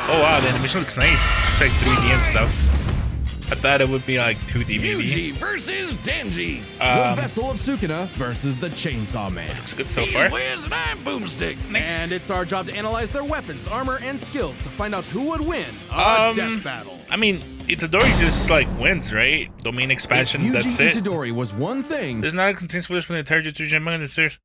Oh wow, the animation looks nice. It's like 3D and stuff. I thought it would be like 2D maybe. Yuji versus Denji. The vessel of Sukuna versus the Chainsaw Man. Looks good so He's far. Wiz and I'm Boomstick. And it's our job to analyze their weapons, armor, and skills to find out who would win a death battle. I mean, Itadori just like wins, right? Domain expansion, If Yuji that's it. Itadori was one thing, There's not a continuous spoilers for the entire Jutsu Genmanga in the series.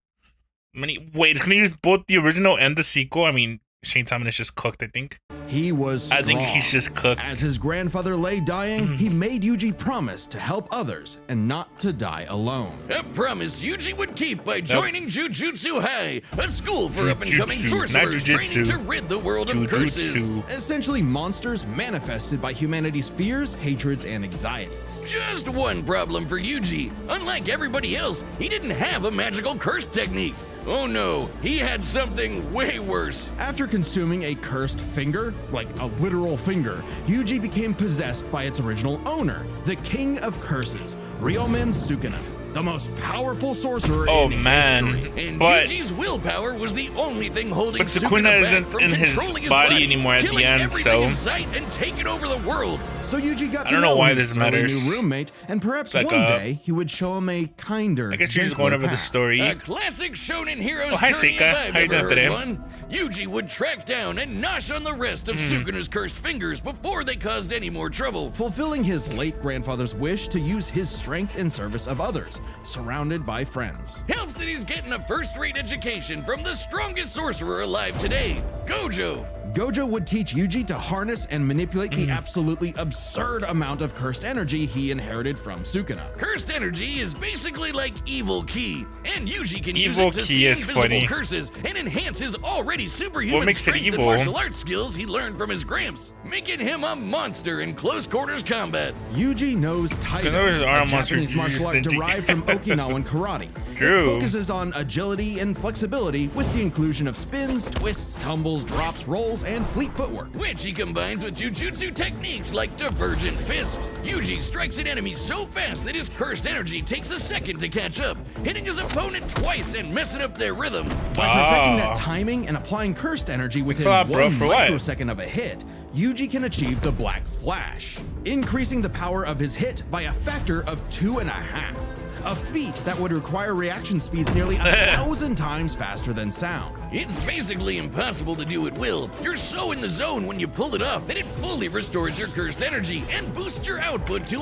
Wait, it's gonna use both the original and the sequel. I mean, Shane Simon is just cooked, I think. he was strong. I think he's just cooked. As his grandfather lay dying, he made Yuji promise to help others and not to die alone. A promise Yuji would keep by joining Jujutsu High, a school for up-and-coming Jujutsu, not sorcerers training jujitsu. to rid the world of curses. Jujutsu. Essentially monsters manifested by humanity's fears, hatreds, and anxieties. Just one problem for Yuji. Unlike everybody else, he didn't have a magical curse technique. Oh no, he had something way worse. After consuming a cursed finger, like a literal finger, Yuji became possessed by its original owner, the King of Curses, Ryomen Sukuna, the most powerful sorcerer in history. And But Yuji's willpower was the only thing holding But Sukuna Sukuna back isn't from in his controlling body anymore at the killing end, everything so- in sight and taking over the world. So Yuji got I to don't know know why his this surly matters. new roommate, and perhaps Like, one day he would show him a kinder, I guess you're just going over the story. A classic shonen hero's Oh, hi, journey Seika. if I've How you ever doing heard today? one. Yuji would track down and nosh on the rest of Sukuna's cursed fingers before they caused any more trouble. fulfilling his late grandfather's wish to use his strength in service of others, surrounded by friends. Helps that he's getting a first-rate education from the strongest sorcerer alive today, Gojo. Gojo would teach Yuji to harness and manipulate the absolutely absurd amount of cursed energy he inherited from Sukuna. Cursed energy is basically like evil ki, and Yuji can use Evil it to ki see is invisible funny. curses and enhance his already superhuman makes it strength evil? and martial arts skills he learned from his gramps, making him a monster in close quarters combat. Yuji knows There Taido, was a arm monster Japanese martial art used in- derived from Okinawan karate. True. It focuses on agility and flexibility with the inclusion of spins, twists, tumbles, drops, rolls, and fleet footwork. Which he combines with jujutsu techniques like Divergent Fist. Yuji strikes an enemy so fast that his cursed energy takes a second to catch up, hitting his opponent twice and messing up their rhythm. By perfecting that timing and applying cursed energy within a lot, bro. one For what? microsecond of a hit, Yuji can achieve the Black Flash, increasing the power of his hit by a factor of 2.5. A feat that would require reaction speeds nearly 1,000 times faster than sound. It's basically impossible to do at will. You're so in the zone when you pull it off that it fully restores your cursed energy and boosts your output to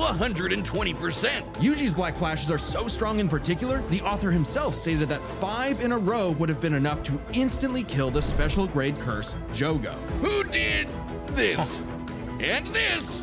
120%. Yuji's Black Flashes are so strong in particular, the author himself stated that 5 in a row would have been enough to instantly kill the special grade curse Jogo. Who did this? And this?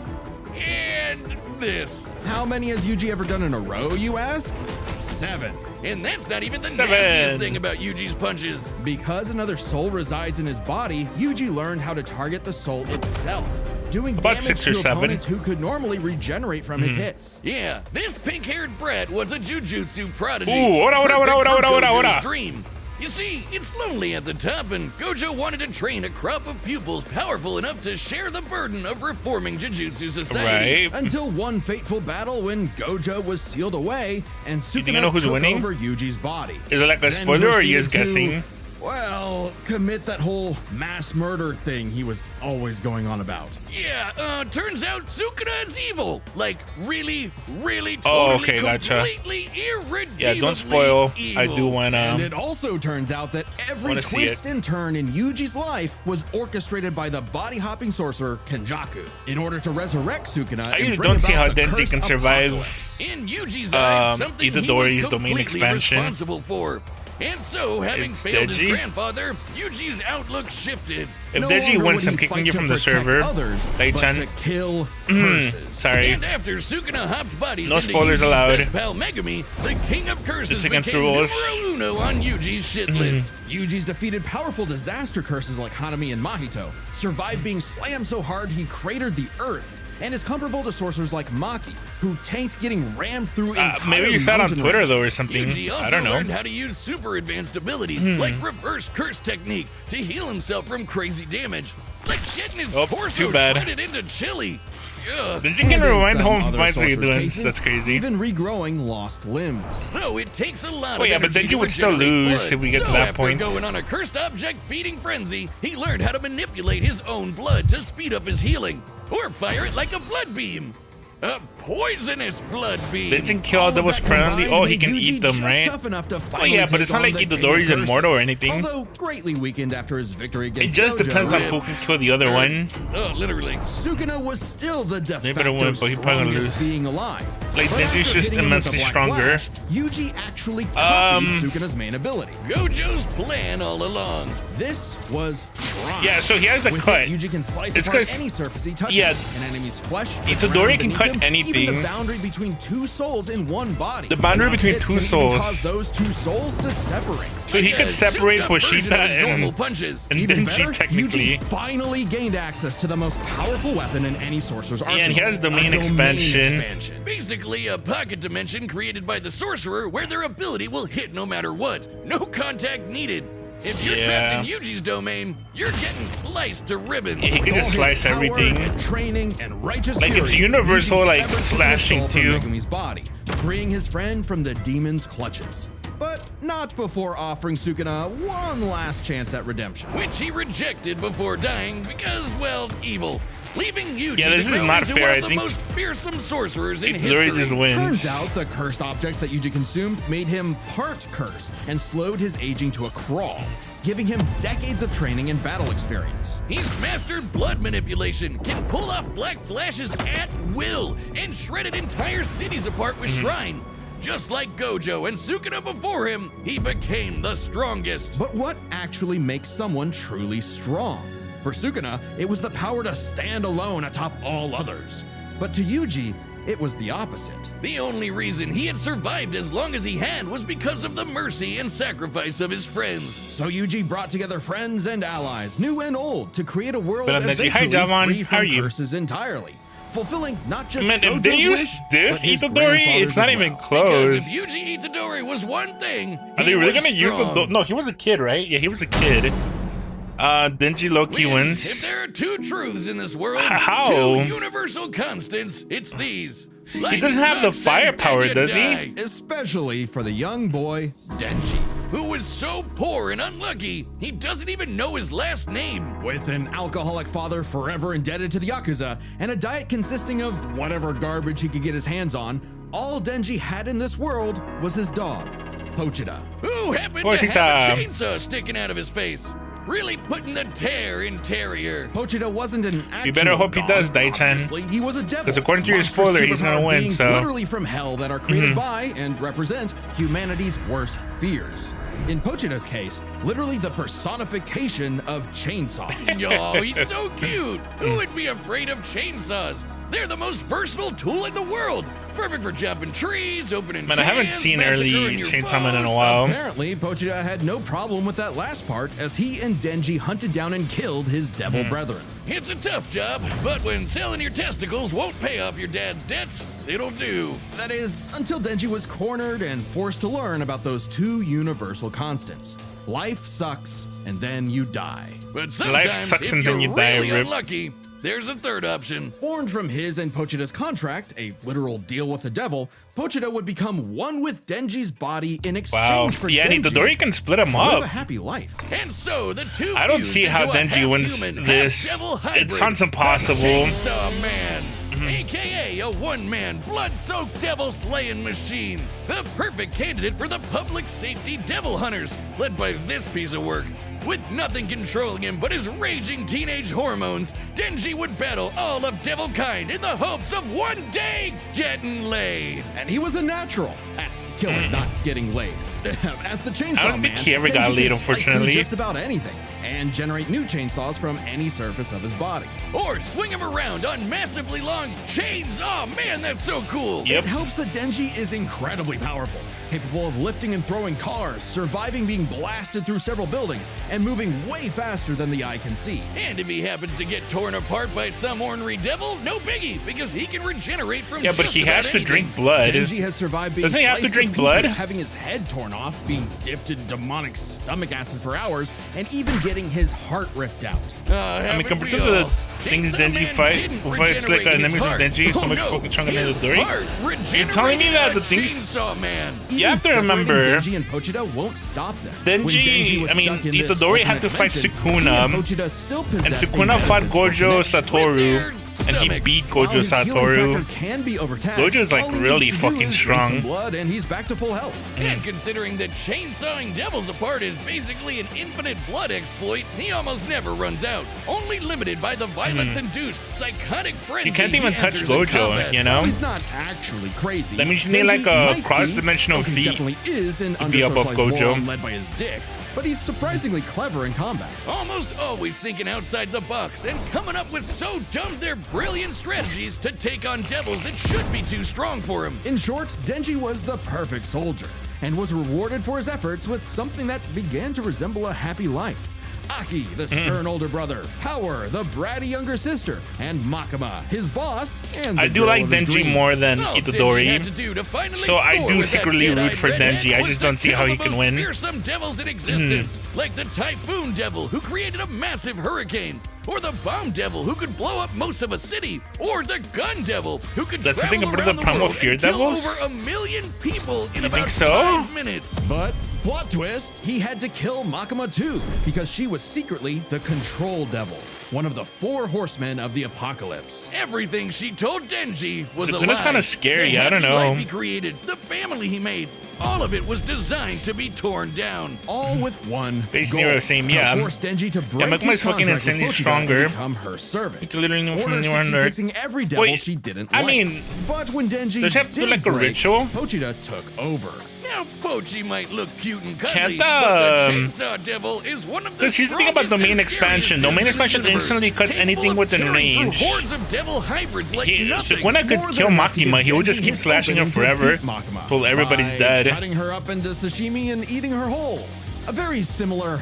And this? How many has Yuji ever done in a row, you ask? 7. And that's not even the 7. nastiest thing about Yuji's punches. Because another soul resides in his body, Yuji learned how to target the soul itself, doing About damage 6 or to 7. opponents who could normally regenerate from his hits. Yeah, this pink-haired brat was a jujutsu prodigy. Ooh, ora, ora, ora, Perfect ora, for ora, ora, Gojo's ora. dream. You see, it's lonely at the top, and Gojo wanted to train a crop of pupils powerful enough to share the burden of reforming Jujutsu society. Right. Until one fateful battle when Gojo was sealed away and think I know Sukuna who's took winning? over Yuji's body. Is it like a Then spoiler or are you proceeded just to, guessing? Well, commit that whole mass murder thing he was always going on about. Yeah, turns out Sukuna is evil. Like, really, really, Oh, totally, okay, gotcha. completely, irredeemably Yeah, don't spoil. evil. I do want And to. it also turns out that every Wanna see twist it. and turn in Yuji's life was orchestrated by the body-hopping sorcerer Kenjaku in order to resurrect Sukuna. I and usually bring don't see about how the Denji curse can survive. apocalypse. In Yuji's eyes, something he was Itadori's domain completely expansion. responsible for. And so, having It's failed his Denji. grandfather, Yuji's outlook shifted. If No Denji longer wins, would I'm he kicking fight you to from the protect server. others, Hey, but Chan. to kill curses. Sorry. And after Sukuna hopped bodies No into spoilers Yuji's allowed. best pal Megami, the king of curses It's against became the rules. numero uno on Yuji's shit list. Yuji's defeated powerful disaster curses like Hanami and Mahito, survived being slammed so hard he cratered the earth, and is comparable to sorcerers like Maki, who tanked getting rammed through entire Maybe you saw it on mountain Twitter ranges. though or something. Yuji also I don't know. learned how to use super advanced abilities like reverse curse technique to heal himself from crazy damage. like getting his Oh, torso too bad. shredded into chili. Ugh. Then you can And in rewind some home other reminds me of sorcerer's doing. cases, That's crazy. Even regrowing lost limbs. No, it takes a lot Oh, of yeah, but energy then to you would still regenerate lose blood. if we get to So that after point. going on a cursed object feeding frenzy, he learned how to manipulate his own blood to speed up his healing, or fire it like a blood beam. A poisonous blood beam. Denji can kill all All of devils that permanently. combined Oh, he made can Yuji eat them, just right? tough enough to Oh finally yeah, but it's take not on like the King Itadori's of immortal or Curses. anything. Although greatly weakened after his victory It against just Gojo, depends on who can kill the other one. Oh, literally. Sukuna was still the de They better facto win, but he probably gonna strongest lose. being alive. Like, But Denji's after just hitting him with the immensely Black stronger. Flash, Yuji actually copied Sukuna's main ability. Gojo's plan all along. This was Prime. Yeah, so he has the With cut. it, Yuji can slice It's apart 'cause- any surface he touches. yeah, an enemy's flesh. the Itadori ground can beneath cut him, anything. Even the boundary between two souls in one body. The boundary One between hit two can even souls. cause those two souls to separate. So he Like could a separate souped-up version of his Kushida normal and punches. Even Denji better, technically. Yuji finally gained access to the most powerful weapon in any sorcerer's arsenal. and he has a domain expansion. Basically, a pocket dimension created by the sorcerer where their ability will hit no matter what. No contact needed. If you're Yeah. trapped in Yuji's domain, you're getting sliced to ribbons. Yeah, he could With just all his slice power everything. and training and righteous Like, it's fury, universal, Yuji like, severed the slashing soul from too. Megumi's body, freeing his friend from the demon's clutches. But not before offering Sukuna one last chance at redemption. Which he rejected before dying because, well, evil. Leaving Yuji Yeah, this to is grow not into fair, one I of the think. most fearsome sorcerers in Itadori history. just wins. Turns out the cursed objects that Yuji consumed made him part cursed and slowed his aging to a crawl, giving him decades of training and battle experience. He's mastered blood manipulation, can pull off black flashes at will, and shredded entire cities apart with Shrine. Just like Gojo and Sukuna before him, he became the strongest. But what actually makes someone truly strong? For Sukuna, it was the power to stand alone atop all others. But to Yuji, it was the opposite. The only reason he had survived as long as he had was because of the mercy and sacrifice of his friends. So Yuji brought together friends and allies, new and old, to create a world But I'm Denji. Hi, eventually Javon. free How are from you? curses entirely, fulfilling not just Man, Gojo's did you wish, use this but his Itadori? grandfather's It's not as even well. close. Because if Yuji Itadori was one thing, Are they really gonna use strong. it? No, he was a kid, right? Yeah, he was a kid. Denji Loki If wins. there are two truths in this world, How? two universal constants, it's these. He doesn't have the firepower, does he? Especially for the young boy, Denji. Who was so poor and unlucky, he doesn't even know his last name. With an alcoholic father forever indebted to the Yakuza, and a diet consisting of whatever garbage he could get his hands on, all Denji had in this world was his dog, Pochita. Who happened to Pochita. have a chainsaw sticking out of his face. Really putting the tear in Terrier. Pochita wasn't an actual You better hope he dog, does, Dai-chan. obviously. He was a devil. 'Cause according to your Monstrous spoiler, he's gonna superpowered win, beings so- literally from hell that are created by and represent humanity's worst fears. In Pochita's case, literally the personification of chainsaws. Oh, he's so cute. Who would be afraid of chainsaws? They're the most versatile tool in the world. Perfect for chopping trees, opening Man, I haven't cans, seen early massacring your Chainsaw Man in a foes. while. Apparently, Pochita had no problem with that last part as he and Denji hunted down and killed his devil brethren. It's a tough job, but when selling your testicles won't pay off your dad's debts, it'll do. That is, until Denji was cornered and forced to learn about those two universal constants. Life sucks, and then you die. But sometimes, sucks if and you're then you die, really rip. unlucky, there's a third option. Born from his and Pochita's contract, a literal deal with the devil, Pochita would become one with Denji's body in exchange Wow. for Yeah, and Denji Itadori can split him to live up. a happy life. And so the two I don't fused see how into a Denji wins half-human, this. half-devil It hybrid, sounds the impossible. Chainsaw Man, aka a one-man blood-soaked devil-slaying machine. The perfect candidate for the public safety devil hunters, led by this piece of work. With nothing controlling him but his raging teenage hormones, Denji would battle all of devil kind in the hopes of one day getting laid. And he was a natural at killing, not getting laid. As the Chainsaw I don't think Man, he ever got Denji laid, could slice through unfortunately. just about anything and generate new chainsaws from any surface of his body. Or swing him around on massively long chains. Oh man, that's so cool. Yep. It helps that Denji is incredibly powerful. capable of lifting and throwing cars, surviving being blasted through several buildings, and moving way faster than the eye can see. And if he happens to get torn apart by some ornery devil, no biggie, because he can regenerate from Yeah, but just he about has to anything. drink blood. Denji has survived being Doesn't he have to sliced drink to pieces, blood? having his head torn off, being dipped in demonic stomach acid for hours, and even getting his heart ripped out. I mean, compared to the things Denji who fights like enemies of Denji, so much fucking chunk of Itadori. You're telling me that the things... Chainsaw Man. Even You have to separating remember, Denji and Pochita won't stop them. When Denji, was I mean, stuck in this Itadori had to alternate fight dimension, Sukuna, he and Pochita still and possessed Sukuna a fought metaphysical Gojo connection. Satoru, and he beat While Gojo his healing Satoru. factor can be overtaxed, Gojo's like all he really needs to do fucking is drink some strong. blood and he's back to full health. And considering that chainsawing devils apart is basically an infinite blood exploit, he almost never runs out, only limited by the violence-induced psychotic frenzy You can't even he touch enters in Gojo, combat. you know? He's not actually crazy. That means you need like Denji a might cross-dimensional be, feat definitely is an be above under-socialized Gojo. moron led by his dick, but he's surprisingly clever in combat. Almost always thinking outside the box and coming up with so dumb they're brilliant strategies to take on devils that should be too strong for him. In short, Denji was the perfect soldier and was rewarded for his efforts with something that began to resemble a happy life. Aki, the stern older brother, Power, the bratty younger sister, and Makima, his boss, and the I do girl like of his Denji dreams. more than All Denji had to Itadori. do to finally So I score do with that secretly root dead-eyed for redhead Denji. I was just to don't see kill how the he can most win. Fearsome devils in existence, like the Typhoon Devil, who created a massive hurricane, or the Bomb Devil, who could blow up most of a city, or the Gun Devil, who could That's the travel thing about around the the Primal world Fear and kill Devils? over 1 million people in You about think so? 5 minutes. But, plot twist, he had to kill Makima too, because she was secretly the Control Devil, one of the 4 horsemen of the apocalypse. Everything she told Denji was a lie. Sukuna's kinda scary, The I don't happy know. life he created, the family he made, all of it was designed to be torn down. All with one Basically, goal, the same, to yeah. force Denji to break Makima's his fucking contract with insanely Pochita stronger. and become her servant. You can literally know from Order the under. 66ing every devil Wait, she didn't I like. mean, but when Denji does she have to do, did like, a break, ritual? Pochita took over. Now, Pochi might look cute and cuddly, Can't, but the Chainsaw Devil is one of the Because here's the thing about the strongest main and expansion. The scariest main dudes in expansion the universe, instantly cuts capable anything of within tearing range. through hordes of devil hybrids like nothing. Sukuna More could than kill enough to Makima. give He would Denji just keep his slashing her opening to forever beat Makima till everybody's by dead. cutting her up into sashimi and eating her whole. A very similar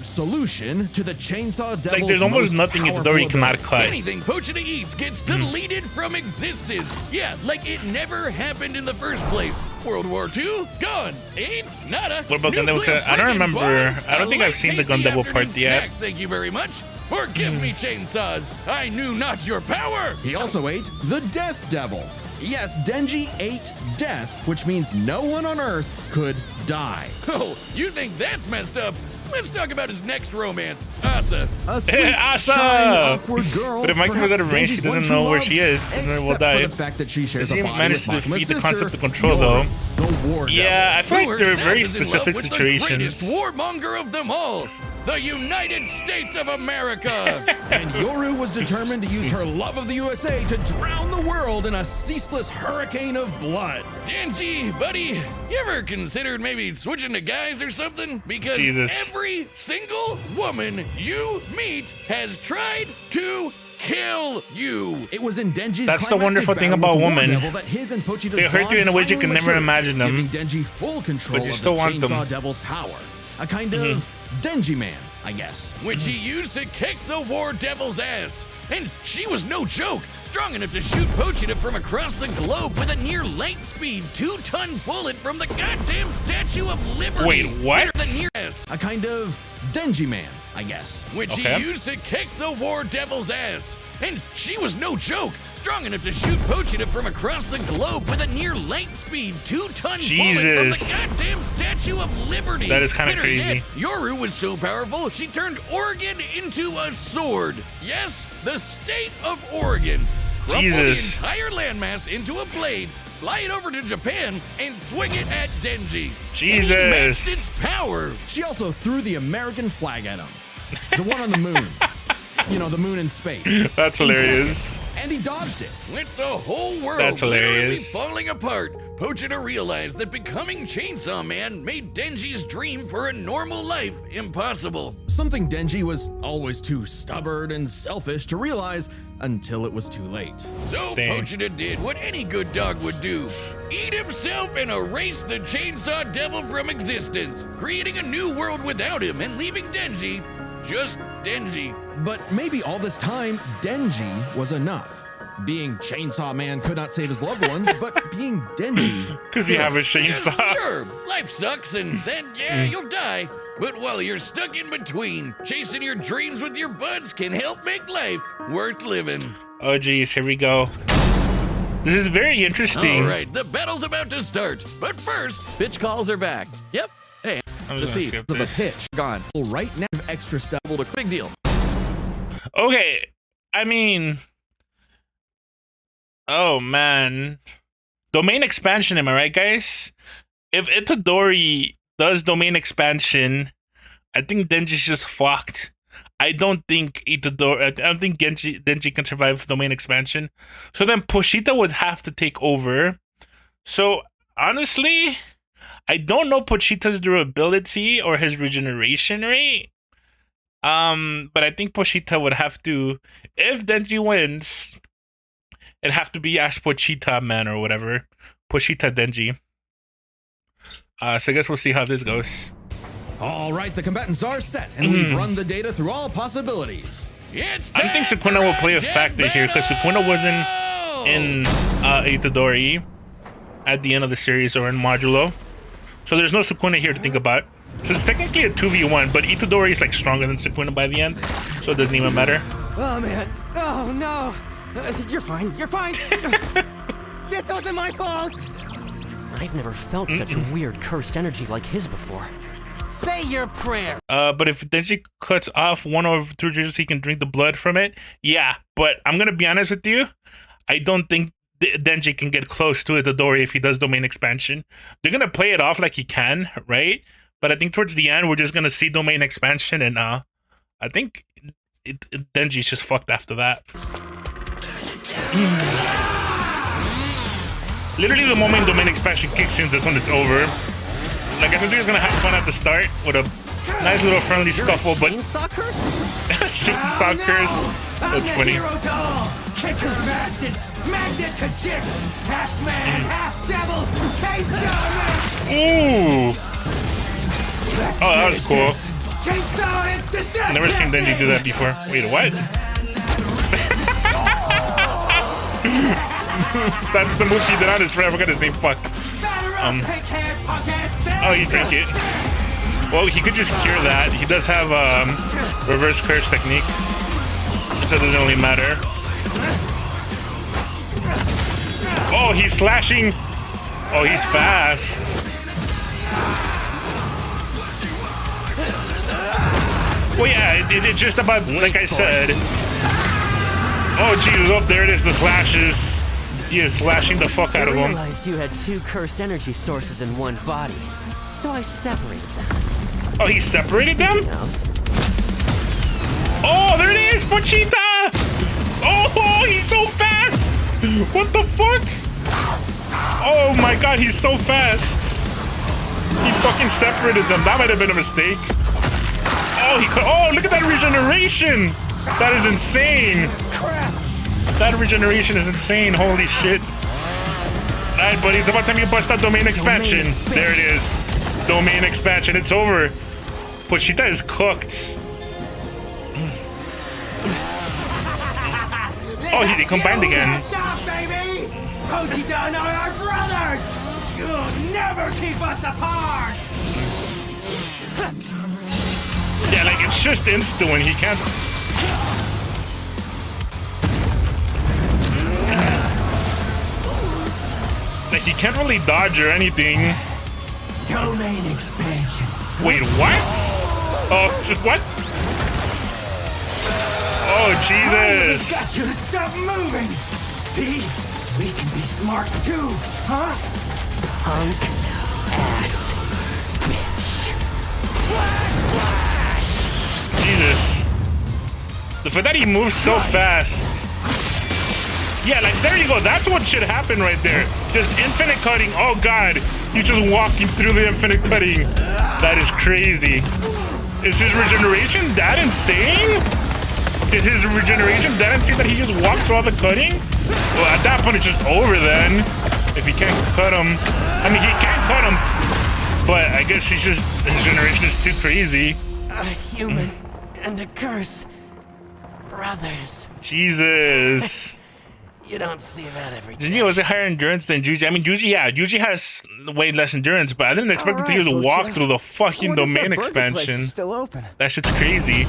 solution to the Chainsaw Devil's Like, there's almost most nothing powerful Itadori cannot ability. cut. Anything Pochita eats gets deleted from existence. Yeah, like it never happened in the first place. World War II? Gone. AIDS? Nada. What about Gun Devil? Nuclear I don't friggin' remember. bombs? I don't think A I've seen the light Gun Devil tasty part afternoon yet. snack, thank you very much. Forgive me, chainsaws. I knew not your power. He also ate the Death Devil. Yes, Denji ate death, which means no one on Earth could die. Oh, you think that's messed up? Let's talk about his next romance, Asa. A sweet, Asa! shy, awkward girl. But if Makima perhaps got a range, she Denji's doesn't one know true where love, she is, and then will except die. for the fact that she shares Does he a body manage with to Makima's defeat the sister, concept of control, Yoru, though? the War Devil. Yeah, I feel Who like there are herself very is in love specific with situations. The greatest warmonger of them all, the United States of America. And Yoru was determined to use her love of the USA to drown the world in a ceaseless hurricane of blood. Denji, buddy, you ever considered maybe switching to guys or something? Because Jesus. every single woman you meet has tried to kill you. It was in Denji's That's the climactic wonderful thing battle about with the War women. Devil that his and Pochita's They hurt bond you in ways you finally can never matured, imagine them. giving Denji full control But you of still the want Chainsaw them. Devil's power. A kind of Denji man, I guess. Which he used to kick the War Devil's ass. And she was no joke. Strong enough to shoot Pochita from across the globe with a near light speed 2-ton bullet from the goddamn Statue of Liberty. Wait, what? Better than near ass. A kind of Denji man, I guess. Which Okay. he used to kick the War Devil's ass. And she was no joke. Strong enough to shoot Pochita from across the globe with a near light speed 2-ton bullet from Jesus. the goddamn Statue of Liberty. That is kinda Better crazy. yet, Yoru was so powerful, she turned Oregon into a sword. Yes, the state of Oregon. Crumple Jesus. the entire landmass into a blade, fly it over to Japan, and swing it at Denji. Jesus. And he matched its power. She also threw the American flag at him. The one on the moon. You know, the moon in space. That's In hilarious. seconds. and he dodged it. With the whole world That's literally hilarious. falling apart, Pochita realized that becoming Chainsaw Man made Denji's dream for a normal life impossible. Something Denji was always too stubborn and selfish to realize until it was too late. So Dang. Pochita did what any good dog would do. Eat himself and erase the Chainsaw Devil from existence, creating a new world without him and leaving Denji just Denji. But maybe all this time, Denji was enough. Being Chainsaw Man could not save his loved ones, but being Denji... Because you have a Yeah, chainsaw. sure, life sucks and then, you'll die. But while you're stuck in between, chasing your dreams with your buds can help make life worth living. Oh, geez, here we go. This is very interesting. All right, the battle's about to start. But first, pitch calls are back. Yep. Hey, I'm the just gonna seat skip of a this. pitch gone. Right now, extra stuff. Big deal. Okay, I mean, oh man, domain expansion. Am I right, guys? If Itadori does domain expansion, I think Denji's just fucked. I don't think Denji can survive domain expansion. So then Pochita would have to take over. So honestly, I don't know Pochita's durability or his regeneration rate. But I think Pochita would have to, if Denji wins, it'd have to be as Pochita Man or whatever. Pochita Denji. So I guess we'll see how this goes. All right, the combatants are set, and we've run the data through all possibilities. It's I think time Sukuna for will play a death factor here because Sukuna wasn't battle! in Itadori at the end of the series or in Modulo. So there's no Sukuna here to think about. So it's technically a 2v1, but Itadori is like stronger than Sukuna by the end. So it doesn't even matter. Oh man. Oh no. You're fine. You're fine. This wasn't my fault. I've never felt such weird cursed energy like his before. Say your prayer. But if Denji cuts off one of two juices, he can drink the blood from it. Yeah, but I'm gonna be honest with you. I don't think Denji can get close to Itadori if he does domain expansion. They're gonna play it off like he can, right? But I think towards the end, we're just gonna see domain expansion, and I think Denji's just fucked after that. Literally, the moment domain expansion kicks in, that's when it's over. Like, I think they're gonna have fun at the start with a nice little friendly scuffle, but Chainsaw curse? chainsaw curse. That's funny. Kicker masses, magnet to chicks, half man, half devil, chainsaw man. Ooh. Oh, that was cool. Chainsaw instant death. Never seen Denji do that before. Wait, what? That's the move he did on his friend. I forgot his name. Fuck. Oh, he drank it. Well, he could just cure that. He does have reverse curse technique, so it doesn't really matter. Oh, he's slashing. Oh, he's fast. Well, yeah, it's just about, like I said. Oh, Jesus. Oh, there it is, the slashes. He is slashing the fuck out of I him. realized you had two cursed energy sources in one body, so I separated them. Oh, he separated them? Speaking of, Oh, there it is, Pochita! Oh, he's so fast! What the fuck? Oh my god, he's so fast. He fucking separated them. That might have been a mistake. Oh, look at that regeneration! That is insane. That regeneration is insane. Holy shit. Alright, buddy, it's about time you bust out domain expansion. There it is. Domain expansion. It's over. Pochita is cooked. Oh, they combined again. Stop, baby! Pochita and I are brothers! You'll never keep us apart! Yeah, like it's just insta-win. He can't. Like he can't really dodge or anything. Domain expansion. Wait, what? Oh, what? Oh, Jesus. Got you to stop moving! See? We can be smart too, huh? Punk ass bitch. Jesus. The fact that he moves so fast. Yeah, like there you go. That's what should happen right there. Just infinite cutting. Oh God, he's just walking through the infinite cutting. That is crazy. Is his regeneration that insane? Is his regeneration that insane that he just walks through all the cutting? Well, at that point, it's just over then. If he can't cut him. I mean, he can't cut him. But I guess he's just, his generation is too crazy. A human and a curse. Brothers. Jesus. You don't see that every day. Denji was a higher endurance than Yuji. I mean, Yuji, yeah, Yuji has way less endurance, but I didn't expect him to just walk through the fucking domain expansion. Still open. That shit's crazy.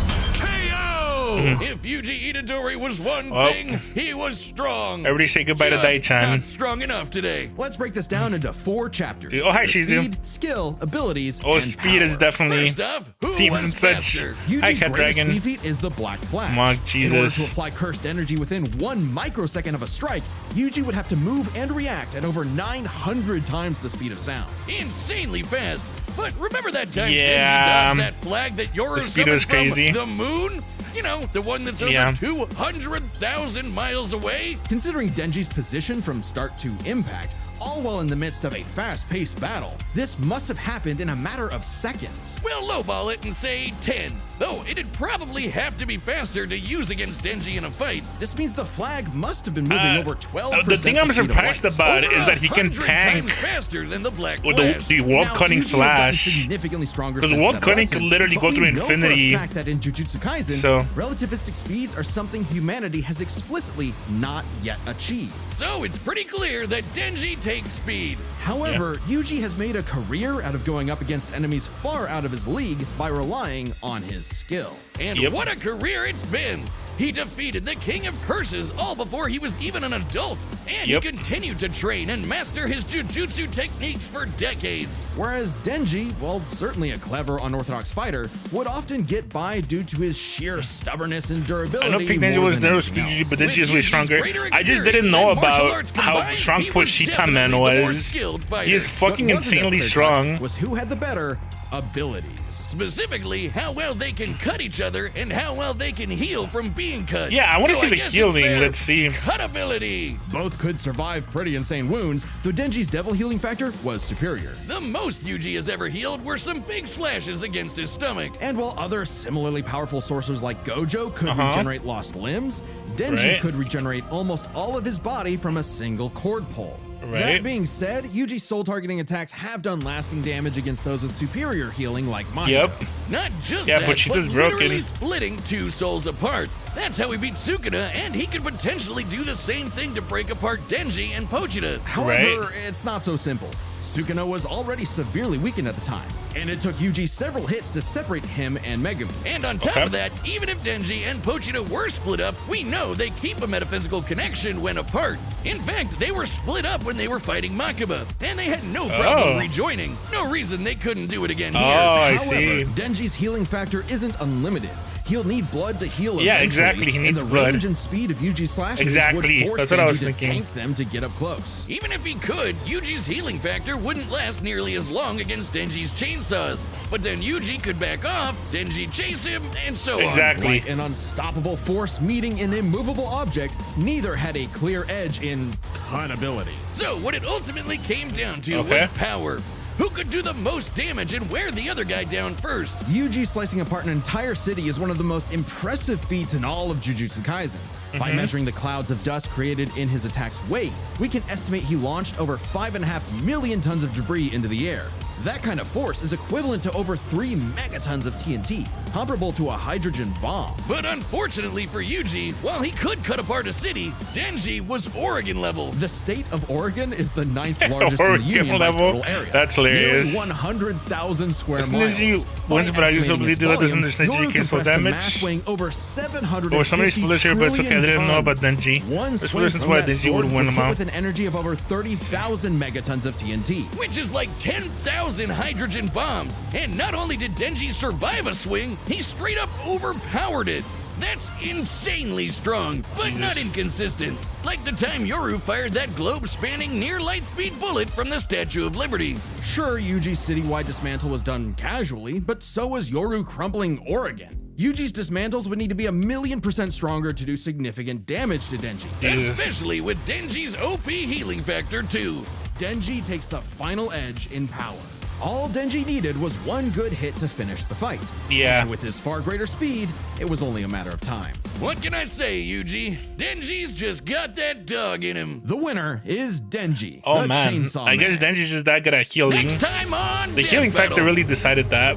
If Yuji Itadori was one thing, he was strong. Everybody say goodbye to Just Dai-chan. not strong enough today. Let's break this down into 4 chapters. Oh, hi, Your Shizu. Speed, skill, abilities, Oh, and speed is power. definitely First off, who themes was and such. faster? Hi, Yuji's Cat greatest Dragon. speed feat is the Black Flash. Come on, In order Jesus. to apply cursed energy within 1 microsecond of a strike, Yuji would have to move and react at over 900 times the speed of sound. Insanely fast. But remember that time Yeah, Denji dodged that flag that Yoru the speed summoned was crazy. from the moon? You know, the one that's over Yeah. 200,000 miles away? Considering Denji's position from start to impact, all while in the midst of a fast-paced battle, this must have happened in a matter of seconds. We'll lowball it and say 10. Though it'd probably have to be faster to use against Denji in a fight. This means the flag must have been moving over 12%. The thing I'm the speed of surprised light. about Over is that he can 100 tank times faster than the Black with Flash. the wall Now, cutting Yuji has gotten slash. significantly stronger Because since wall cutting could adolescence, literally but go we through know for a infinity. fact that in Jujutsu Kaisen, So- relativistic speeds are something humanity has explicitly not yet achieved. So it's pretty clear that Denji takes speed. However, Yuji has made a career out of going up against enemies far out of his league by relying on his skill. And Yep. what a career it's been! He defeated the King of Curses all before he was even an adult, and Yep. he continued to train and master his jujutsu techniques for decades. Whereas Denji, while certainly a clever, unorthodox fighter, would often get by due to his sheer stubbornness and durability. I know Pink Ninja more was than there with anything Speed Yuji, else. but Denji is way With Yuji's stronger. greater I just didn't experience know and martial about arts how combined, strong he was Pushita definitely Man the more was. skilled fighter. He is What fucking wasn't as insanely clear-cut strong. Was who had the better abilities. Specifically, how well they can cut each other and how well they can heal from being cut. Yeah, I want to So see the guess it's healing. their Let's see. Cut ability. Both could survive pretty insane wounds, though Denji's devil healing factor was superior. The most Yuji has ever healed were some big slashes against his stomach. And while other similarly powerful sorcerers like Gojo could regenerate lost limbs, Denji Right. could regenerate almost all of his body from a single cord pull. Right. That being said, Yuji's soul targeting attacks have done lasting damage against those with superior healing like Mahito. Yep. Not just Yeah, that, but she's literally broken. splitting 2 souls apart. That's how he beat Sukuna, and he could potentially do the same thing to break apart Denji and Pochita. However, Right. it's not so simple. Sukuna was already severely weakened at the time, and it took Yuji several hits to separate him and Megumi. And on top Okay. of that, even if Denji and Pochita were split up, we know they keep a metaphysical connection when apart. In fact, they were split up when they were fighting Makaba, and they had no problem Oh. rejoining. No reason they couldn't do it again Oh, here. I However, see. Denji's healing factor isn't unlimited. He'll need blood to heal Yeah, eventually, exactly, he and needs the blood. range and speed of Yuji's slashes Exactly, would force that's what I was Denji to thinking. tank them to get up close. Even if he could, Yuji's healing factor wouldn't last nearly as long against Denji's chainsaws. But then Yuji could back off, Denji chase him, and so Exactly. Like an unstoppable force meeting an immovable object, neither had a clear edge in cut ability. on. So what it ultimately came down to Okay. was power. Who could do the most damage and wear the other guy down first? Yuji slicing apart an entire city is one of the most impressive feats in all of Jujutsu Kaisen. By measuring the clouds of dust created in his attack's wake, we can estimate he launched over 5.5 million tons of debris into the air. That kind of force is equivalent to over 3 megatons of TNT, comparable to a hydrogen bomb. But unfortunately for Yuji, while he could cut apart a city, Denji was Oregon level. The state of Oregon is the 9th largest in the Oregon Union by level? total area. That's hilarious. Nearly 100,000 square Esse miles. Denji, By once but I estimating usually its do that doesn't volume, understand Yoru GK so compressed a damage. mass weighing over 750 Or somebody spoilers here, but it's okay. I didn't know about Denji. One There's swing reasons from why that Denji sword would win them hit out. with an energy of over 30,000 megatons of TNT. Which is like 10,000 hydrogen bombs. And not only did Denji survive a swing, he straight up overpowered it. That's insanely strong, but not inconsistent. Like the time Yoru fired that globe-spanning near-light-speed bullet from the Statue of Liberty. Sure, Yuji's citywide dismantle was done casually, but so was Yoru crumbling Oregon. Yuji's dismantles would need to be 1,000,000% stronger to do significant damage to Denji. Jesus. Especially with Denji's OP healing factor too. Denji takes the final edge in power. All Denji needed was one good hit to finish the fight. Yeah. And with his far greater speed, it was only a matter of time. What can I say, Yuji? Denji's just got that dog in him. The winner is Denji, Oh the man, Chainsaw I guess Man. Denji's just that good at healing. Next time on The Death healing factor Battle. really decided that.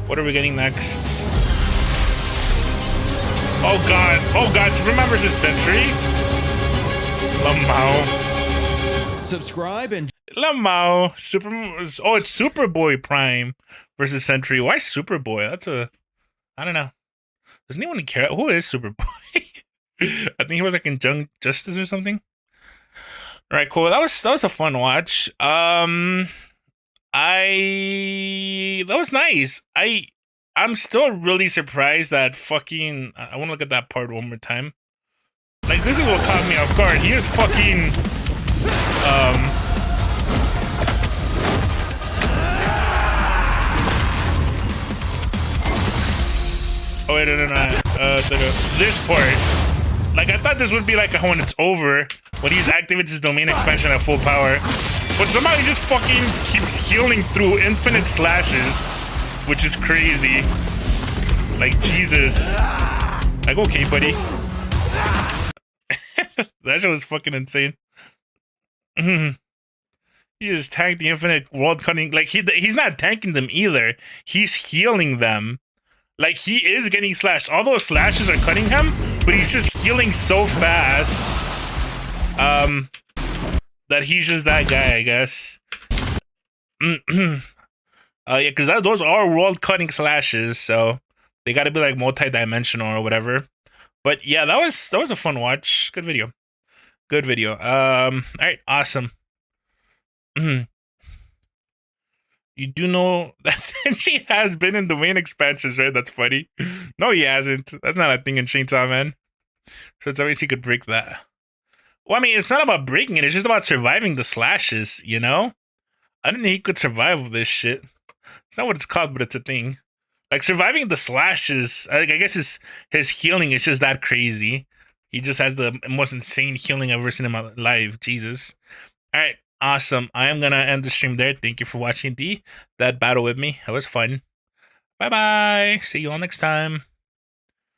What are we getting next? Oh god, Superman vs. Sentry? Lamau. Subscribe and Lamau. Oh, it's Superboy Prime versus Sentry. Why Superboy? I don't know. Does anyone care? Who is Superboy? I think he was like in Young Justice or something. All right, cool. That was a fun watch. That was nice. I'm still really surprised that fucking. I want to look at that part one more time. Like, this is what caught me off guard. He is fucking. Oh wait, no. This part. Like, I thought this would be like when it's over, when he's activates his domain expansion at full power. But somehow he just fucking keeps healing through infinite slashes, which is crazy. Like, Jesus. Like, okay, buddy. That shit was fucking insane. He just tanked the infinite world cutting. Like, he's not tanking them either. He's healing them. Like, he is getting slashed. All those slashes are cutting him, but he's just healing so fast. That he's just that guy, I guess. Yeah, because those are world-cutting slashes, so they got to be like multi-dimensional or whatever. But yeah, that was a fun watch. Good video. All right, awesome. You do know that she has been in the main expansions, right? That's funny. No, he hasn't. That's not a thing in Chainsaw Man. So it's obvious he could break that. Well, I mean, it's not about breaking it. It's just about surviving the slashes, you know? I didn't think he could survive this shit. It's not what it's called, but it's a thing. Like, surviving the slashes, I guess his healing is just that crazy. He just has the most insane healing I've ever seen in my life. Jesus. All right. Awesome. I am going to end the stream there. Thank you for watching that battle with me. That was fun. Bye-bye. See you all next time.